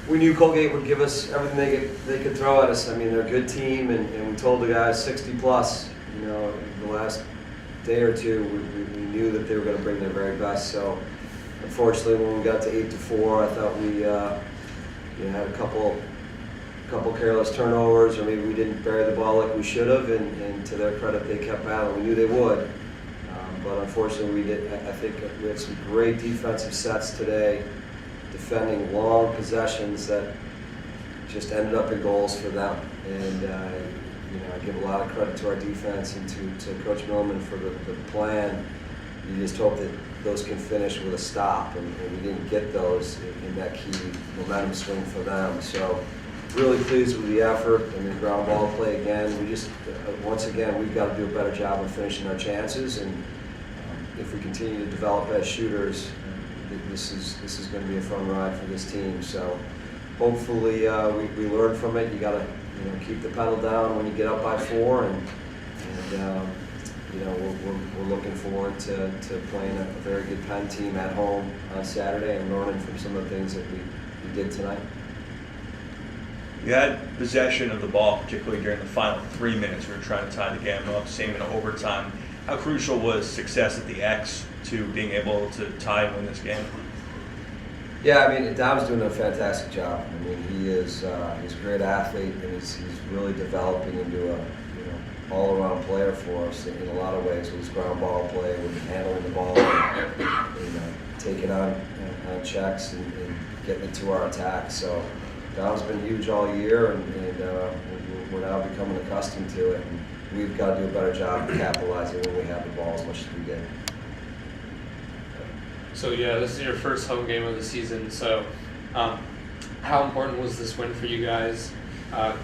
we knew Colgate would give us everything they could throw at us. I mean, they're a good team, and we told the guys 60 plus. You know, the last day or two, we knew that they were going to bring their very best. So, unfortunately, when we got to 8-4, I thought we had a couple careless turnovers, or maybe we didn't bury the ball like we should have. And to their credit, they kept battling. We knew they would, but unfortunately, we did. I think we had some great defensive sets today, defending long possessions that just ended up in goals for them. And I give a lot of credit to our defense and to Coach Millman for the plan. You just hope that those can finish with a stop, and we didn't get those in that key momentum swing for them. So really pleased with the effort. I mean, ground ball play again. We just, once again, we've got to do a better job of finishing our chances, and if we continue to develop as shooters, this is going to be a fun ride for this team. So hopefully we learn from it. You got to keep the pedal down when you get up by 4, and we're looking forward to playing a very good Penn team at home on Saturday and learning from some of the things that we did tonight. You had possession of the ball, particularly during the final 3 minutes. We were trying to tie the game up, same in overtime. How crucial was success at the X to being able to tie and win this game? Yeah, I mean, Dom's doing a fantastic job. I mean, he's a great athlete, and he's really developing into a all-around player for us in a lot of ways with his ground ball play, with handling the ball, and taking on checks and getting into our attack. So Dom's been huge all year, and we're now becoming accustomed to it. And we've got to do a better job of capitalizing when we have the ball as much as we did. So yeah, this is your first home game of the season. So how important was this win for you guys,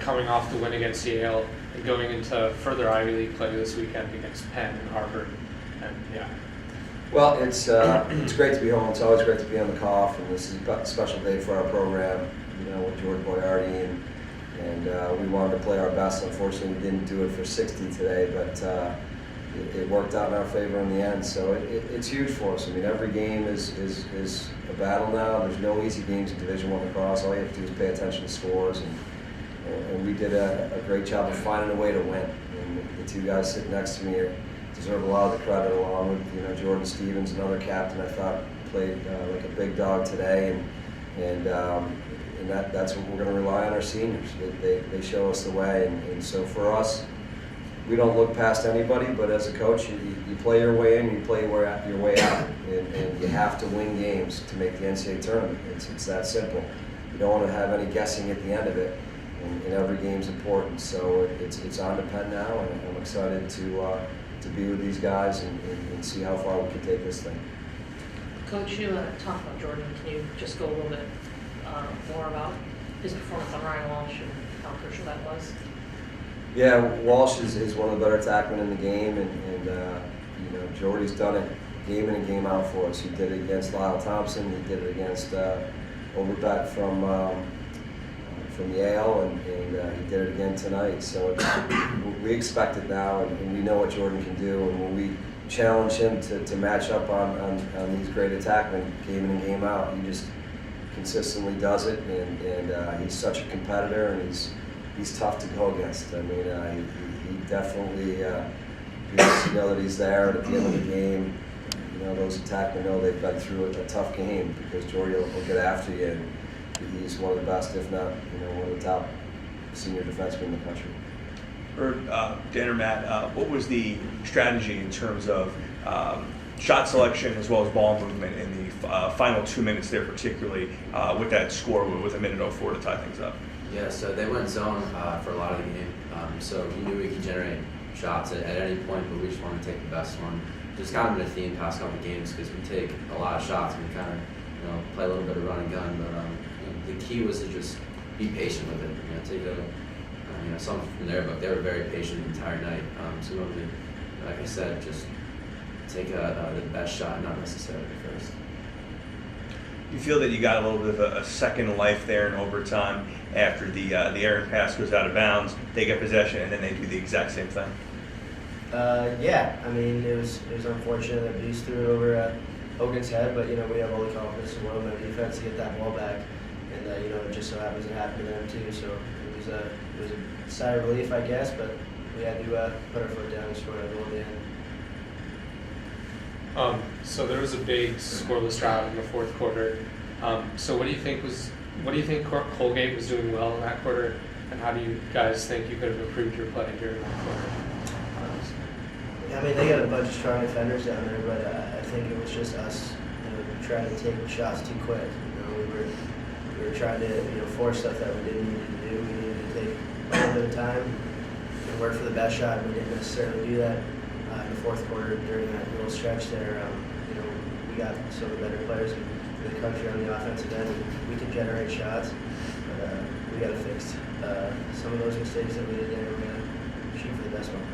coming off the win against Yale and going into further Ivy League play this weekend against Penn and Harvard? And yeah. Well, it's great to be home. It's always great to be on the Kopf, and this is a special day for our program. With George Boyardi, and we wanted to play our best. Unfortunately, we didn't do it for 60 today, but it worked out in our favor in the end. So it's huge for us. I mean, every game is a battle now. There's no easy games in Division I lacrosse. All you have to do is pay attention to scores, and we did a great job of finding a way to win. And the two guys sitting next to me deserve a lot of the credit, along with Jordan Stevens, another captain I thought played like a big dog today, and that's what we're going to rely on our seniors. They show us the way, and so for us, we don't look past anybody, but as a coach, you play your way in, you play your way out, and you have to win games to make the NCAA tournament. It's that simple. You don't want to have any guessing at the end of it, and every game's important. So it's on to Penn now, and I'm excited to be with these guys and see how far we can take this thing. Coach, you talked about Jordan. Can you just go a little bit more about his performance on Ryan Walsh and how crucial that was? Yeah, Walsh is one of the better attackmen in the game, and Jordy's done it game in and game out for us. He did it against Lyle Thompson. He did it against Overbeck from Yale, and he did it again tonight. So we expect it now, and we know what Jordan can do. And when we challenge him to match up on these great attackmen game in and game out, he just consistently does it, and he's such a competitor, and he's tough to go against. I mean, he definitely needs to know that he's there, and at the end of the game, those attackmen know they've been through a tough game, because Jordy will get after you, and he's one of the best, if not one of the top senior defensemen in the country. For Dan or Matt, what was the strategy in terms of shot selection as well as ball movement in the final 2 minutes there, particularly with that score with 1:04 to tie things up? Yeah, so they went zone for a lot of the game. So we knew we could generate shots at any point, but we just wanted to take the best one. Just kind of been a theme past couple of games, because we take a lot of shots and we kind of play a little bit of run and gun. But the key was to just be patient with it. Take something from there, but they were very patient the entire night. So normally, like I said, just take the best shot, not necessarily the first. You feel that you got a little bit of a second life there in overtime after the errant pass goes out of bounds, they get possession, and then they do the exact same thing? Yeah, I mean, it was unfortunate that Beast threw it over at Hogan's head, but we have all the confidence in the world in our defense to get that ball back, and it just so happens it happened to them too. So it was a sigh of relief, I guess, but we had to put our foot down and score that goal at the end. So there was a big scoreless drought in the fourth quarter. So what do you think Colgate was doing well in that quarter, and how do you guys think you could have improved your play during that quarter? I mean, they got a bunch of strong defenders down there, but I think it was just us, trying to take shots too quick. We were trying to, force stuff that we didn't need to do. We needed to take a little bit of time and work for the best shot, and we didn't necessarily do that in the fourth quarter during that little stretch there. We got some of the better players in the country on the offensive end. We can generate shots, but we got to fix some of those mistakes that we did there. We're going to shoot for the best one.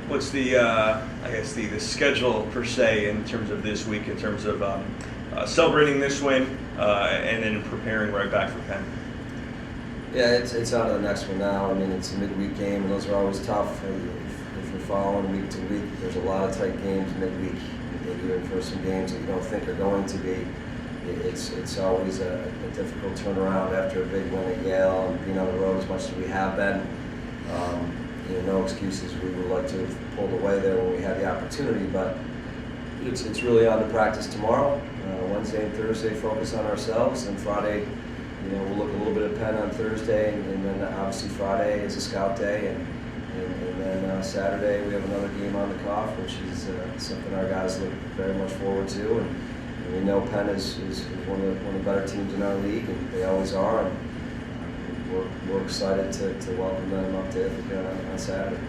What's the the schedule per se in terms of this week, in terms of celebrating this win and then preparing right back for Penn? Yeah, it's on to the next one now. I mean, it's a midweek game, and those are always tough. If you're following week to week, there's a lot of tight games midweek. Even for some games that you don't think are going to be, it's always a difficult turnaround after a big win at Yale and being on the road as much as we have been. No excuses. We would like to have pulled away there when we had the opportunity, but it's really on to practice tomorrow. Wednesday and Thursday focus on ourselves, and Friday, we'll look a little bit at Penn on Thursday, and then obviously Friday is a scout day, and then Saturday we have another game on the Kopf, which is something our guys look very much forward to, and we know Penn is one of the better teams in our league, and they always are. And we're excited to welcome them up to Ithaca on Saturday.